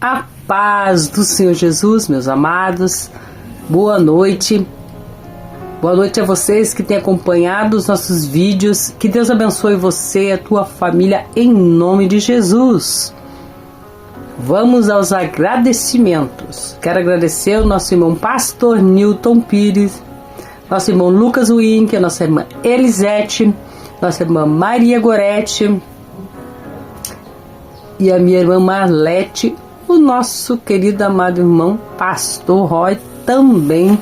A paz do Senhor Jesus, meus amados, boa noite. Boa noite a vocês que têm acompanhado os nossos vídeos. Que Deus abençoe você e a tua família em nome de Jesus. Vamos aos agradecimentos. Quero agradecer ao nosso irmão Pastor Newton Pires, nosso irmão Lucas Winker, nossa irmã Elisete, nossa irmã Maria Gorete e a minha irmã Marlete, o nosso querido amado irmão Pastor Roy também.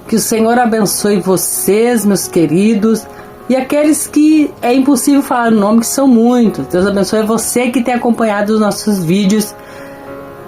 Que o Senhor abençoe vocês, meus queridos, e aqueles que é impossível falar o nome, que são muitos. Deus abençoe você que tem acompanhado os nossos vídeos,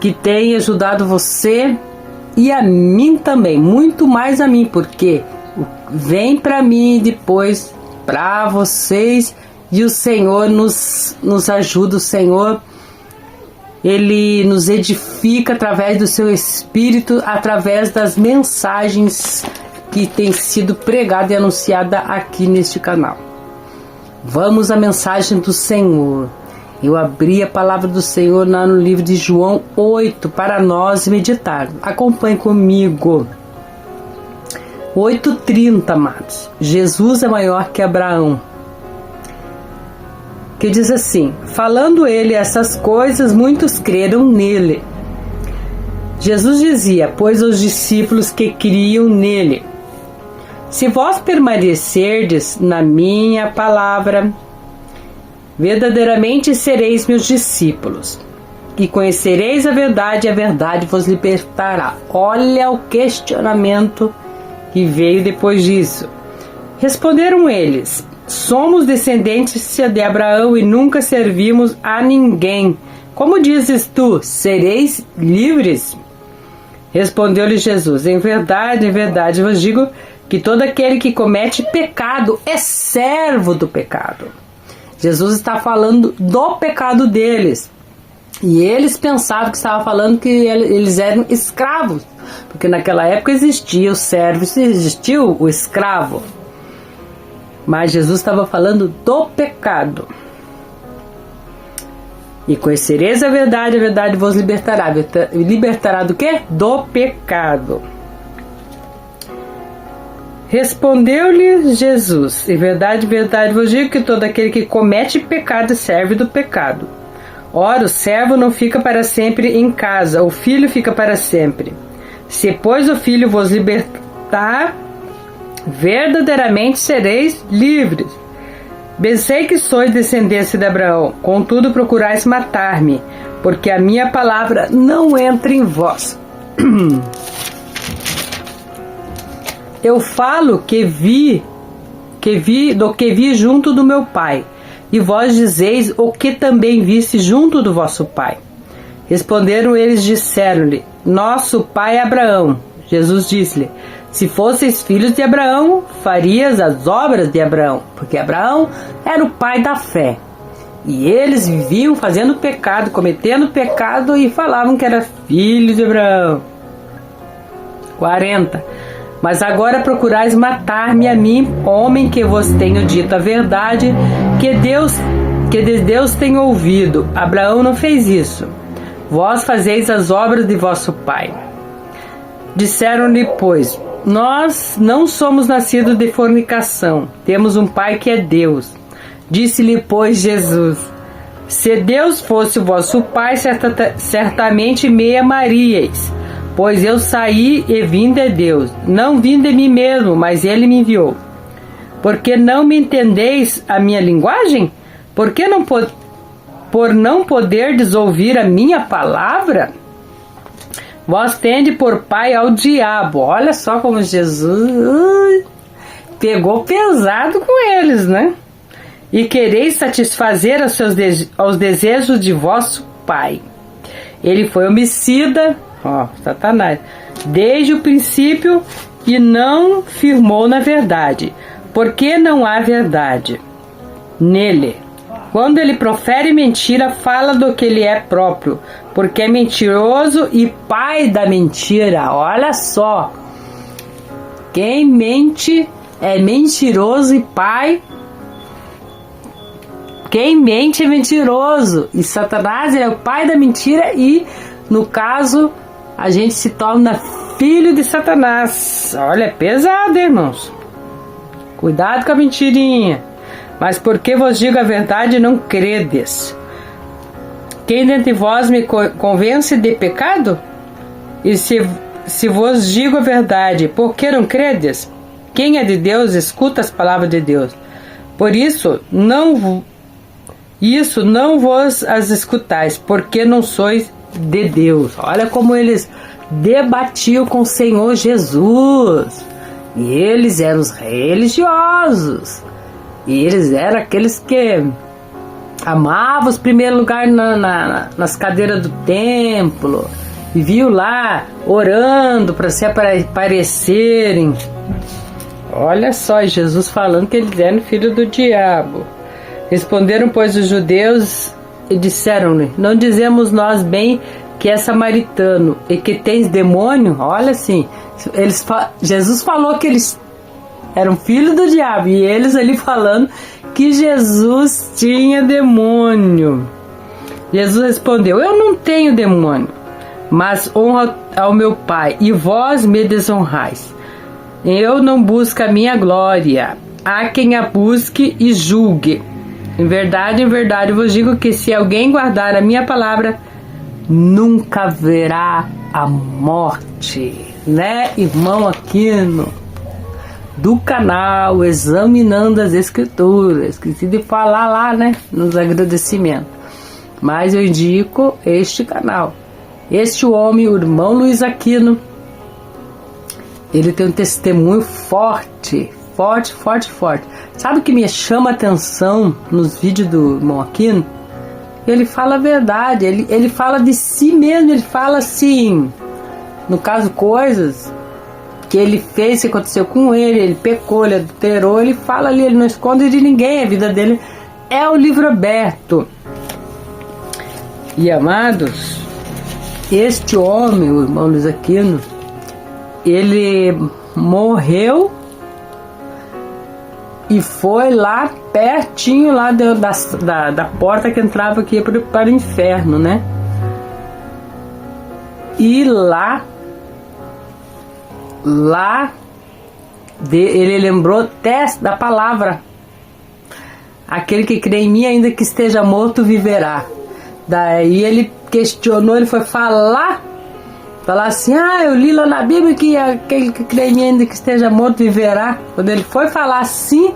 que tem ajudado você e a mim também, muito mais a mim, porque vem para mim e depois para vocês, e o Senhor nos ajuda. O Senhor, Ele nos edifica através do seu Espírito, através das mensagens que têm sido pregada e anunciada aqui neste canal. Vamos à mensagem do Senhor. Eu abri a palavra do Senhor lá no livro de João 8 para nós meditarmos. Acompanhe comigo. 8:30, amados. Jesus é maior que Abraão. Que diz assim: falando ele essas coisas, muitos creram nele. Jesus dizia, pois, aos discípulos que criam nele: se vós permanecerdes na minha palavra, verdadeiramente sereis meus discípulos, e conhecereis a verdade vos libertará. Olha o questionamento que veio depois disso. Responderam eles: somos descendentes de Abraão e nunca servimos a ninguém. Como dizes tu, sereis livres? Respondeu-lhe Jesus: em verdade vos digo que todo aquele que comete pecado é servo do pecado. Jesus está falando do pecado deles. E eles pensavam que estava falando que eles eram escravos, porque naquela época existia o servo, existia o escravo. Mas Jesus estava falando do pecado. E conhecereis a verdade vos libertará. Libertará do quê? Do pecado. Respondeu-lhe Jesus: em verdade vos digo que todo aquele que comete pecado serve do pecado. Ora, o servo não fica para sempre em casa, o filho fica para sempre. Se, pois, o filho vos libertar, verdadeiramente sereis livres. Bem sei que sois descendência de Abraão, contudo procurais matar-me, porque a minha palavra não entra em vós. Eu falo do que vi junto do meu pai, e vós dizeis o que também viste junto do vosso pai. Responderam eles, disseram-lhe: nosso pai Abraão. Jesus disse-lhe: se fosseis filhos de Abraão, farias as obras de Abraão, porque Abraão era o pai da fé. E eles viviam fazendo pecado, cometendo pecado, e falavam que era filho de Abraão. 40. Mas agora procurais matar-me a mim, homem que vos tenho dito a verdade, que de Deus tenho ouvido. Abraão não fez isso. Vós fazeis as obras de vosso pai. Disseram-lhe, pois: nós não somos nascidos de fornicação, temos um pai que é Deus. Disse-lhe, pois, Jesus: se Deus fosse o vosso pai, certamente me amaríeis, pois eu saí e vim de Deus. Não vim de mim mesmo, mas ele me enviou. Porque não me entendeis a minha linguagem? Por não poderdes ouvir a minha palavra? Vós tende por pai ao diabo. Olha só como Jesus pegou pesado com eles, né? E quereis satisfazer aos desejos de vosso pai. Ele foi homicida, Satanás, desde o princípio, e não firmou na verdade, porque não há verdade nele. Quando ele profere mentira, fala do que ele é próprio, porque é mentiroso e pai da mentira. Olha só, quem mente é mentiroso e pai. Quem mente é mentiroso, e Satanás é o pai da mentira e no caso, a gente se torna filho de Satanás. Olha, é pesado, irmãos. Cuidado com a mentirinha. Mas porque vos digo a verdade, não credes. Quem dentre vós me convence de pecado? E se vos digo a verdade, por que não credes? Quem é de Deus, escuta as palavras de Deus. Por isso não vos as escutais, porque não sois de Deus. Olha como eles debatiam com o Senhor Jesus. E eles eram os religiosos. E eles eram aqueles que amavam os primeiros lugares nas cadeiras do templo. Viviam lá orando para se aparecerem. Olha só, Jesus falando que eles eram filhos do diabo. Responderam, pois, os judeus e disseram-lhe: não dizemos nós bem que é samaritano e que tens demônio? Olha assim, Jesus falou que eles eram filhos do diabo e eles ali falando que Jesus tinha demônio. Jesus respondeu: eu não tenho demônio, mas honra ao meu Pai, e vós me desonrais. Eu não busco a minha glória, há quem a busque e julgue. Em verdade vos digo que se alguém guardar a minha palavra, nunca verá a morte. Né, irmão Aquino? Do canal Examinando as Escrituras. Esqueci de falar lá, né, nos agradecimentos. Mas eu indico este canal. Este homem, o irmão Luiz Aquino, ele tem um testemunho forte. Sabe o que me chama a atenção nos vídeos do irmão Aquino? Ele fala a verdade, ele fala de si mesmo, ele fala assim, no caso, coisas que ele fez, que aconteceu com ele pecou, ele adulterou, ele fala ali, ele não esconde de ninguém, a vida dele é o livro aberto. E amados, este homem, o irmão Luiz Aquino, ele morreu e foi lá pertinho lá da porta que entrava aqui para o inferno, né? E lá ele lembrou até da palavra: aquele que crê em mim, ainda que esteja morto, viverá. Daí ele questionou, ele foi falar assim: eu li lá na Bíblia que aquele que crê em mim, ainda que esteja morto, viverá. Quando ele foi falar assim,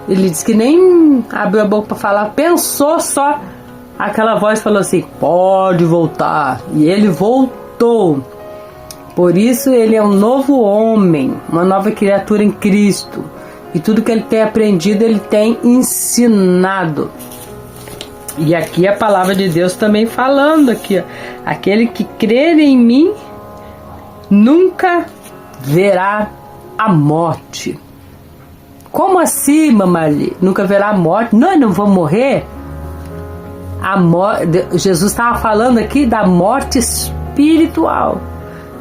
ele disse que nem abriu a boca para falar, pensou só, aquela voz falou assim: pode voltar. E ele voltou. Por isso ele é um novo homem, uma nova criatura em Cristo. E tudo que ele tem aprendido, ele tem ensinado. E aqui a palavra de Deus também falando aqui, ó: aquele que crer em mim nunca verá a morte. Como assim, mamãe? Nunca verá a morte? Nós não vamos morrer? Jesus estava falando aqui da morte espiritual.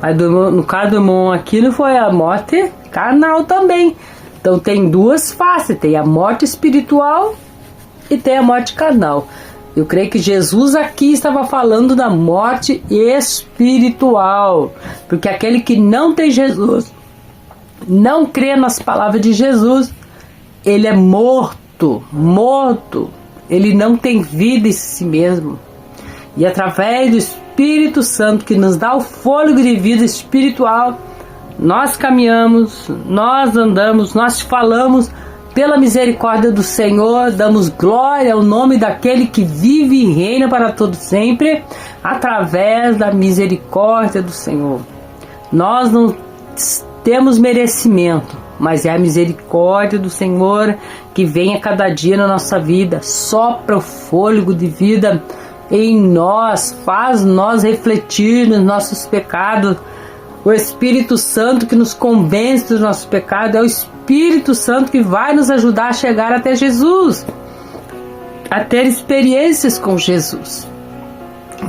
Mas no caso do irmão Aquino foi a morte carnal também. Então tem duas faces, tem a morte espiritual e tem a morte carnal. Eu creio que Jesus aqui estava falando da morte espiritual, porque aquele que não tem Jesus, não crê nas palavras de Jesus, ele é morto, ele não tem vida em si mesmo. E através do Espírito Santo, que nos dá o fôlego de vida espiritual, nós caminhamos, nós andamos, nós falamos pela misericórdia do Senhor, damos glória ao nome daquele que vive e reina para todo sempre, através da misericórdia do Senhor. Nós não temos merecimento, mas é a misericórdia do Senhor que vem a cada dia na nossa vida, sopra o fôlego de vida em nós, faz nós refletir nos nossos pecados. O Espírito Santo que nos convence dos nossos pecados, é o Espírito Santo que vai nos ajudar a chegar até Jesus, a ter experiências com Jesus.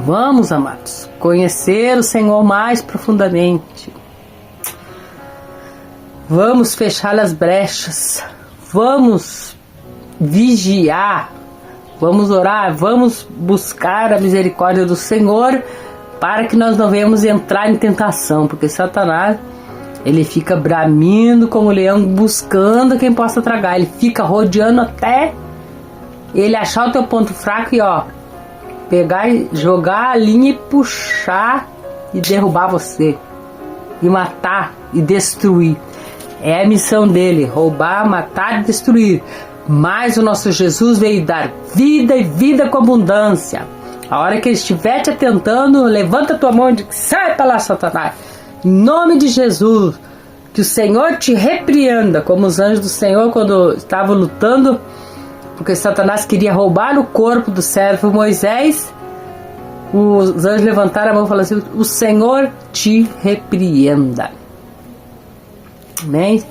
Vamos, amados, conhecer o Senhor mais profundamente. Vamos fechar as brechas, vamos vigiar, vamos orar, vamos buscar a misericórdia do Senhor, para que nós não venhamos entrar em tentação, porque Satanás, ele fica bramindo como o leão, buscando quem possa tragar. Ele fica rodeando até ele achar o teu ponto fraco e pegar e jogar a linha e puxar e derrubar você, e matar e destruir. É a missão dele, roubar, matar e destruir. Mas o nosso Jesus veio dar vida e vida com abundância. A hora que ele estiver te atentando, levanta a tua mão e diz: sai para lá, Satanás. Em nome de Jesus, que o Senhor te repreenda, como os anjos do Senhor quando estavam lutando, porque Satanás queria roubar o corpo do servo Moisés. Os anjos levantaram a mão e falaram assim: o Senhor te repreenda. Amém?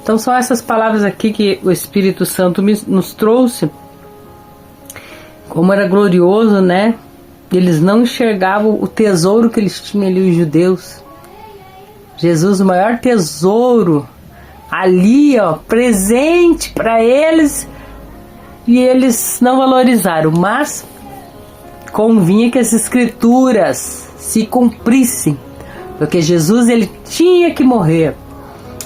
Então são essas palavras aqui que o Espírito Santo nos trouxe. Como era glorioso, né? Eles não enxergavam o tesouro que eles tinham ali, os judeus. Jesus, o maior tesouro ali, presente para eles, e eles não valorizaram. Mas convinha que as escrituras se cumprissem, porque Jesus, ele tinha que morrer,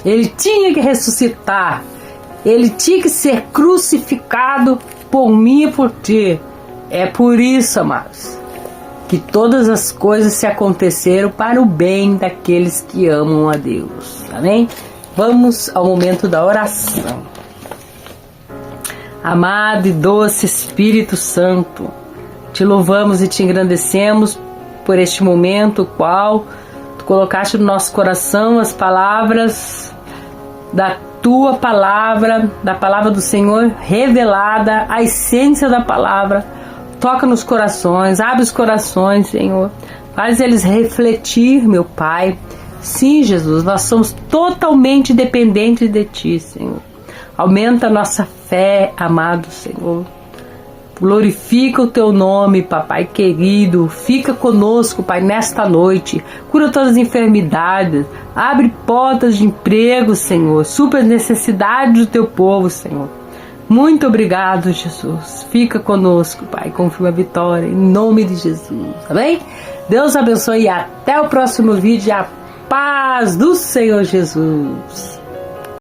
ele tinha que ressuscitar, ele tinha que ser crucificado por mim e por ti. É por isso, amados, que todas as coisas se aconteceram para o bem daqueles que amam a Deus. Amém? Vamos ao momento da oração. Amado e doce Espírito Santo, te louvamos e te engrandecemos por este momento, qual tu colocaste no nosso coração as palavras da tua palavra, da palavra do Senhor revelada, a essência da palavra. Toca nos corações, abre os corações, Senhor. Faz eles refletir, meu Pai. Sim, Jesus, nós somos totalmente dependentes de Ti, Senhor. Aumenta a nossa fé, amado Senhor. Glorifica o Teu nome, Papai querido. Fica conosco, Pai, nesta noite. Cura todas as enfermidades. Abre portas de emprego, Senhor. Supra as necessidades do Teu povo, Senhor. Muito obrigado, Jesus. Fica conosco, Pai. Confirma a vitória, em nome de Jesus. Amém? Deus abençoe e até o próximo vídeo. A paz do Senhor Jesus.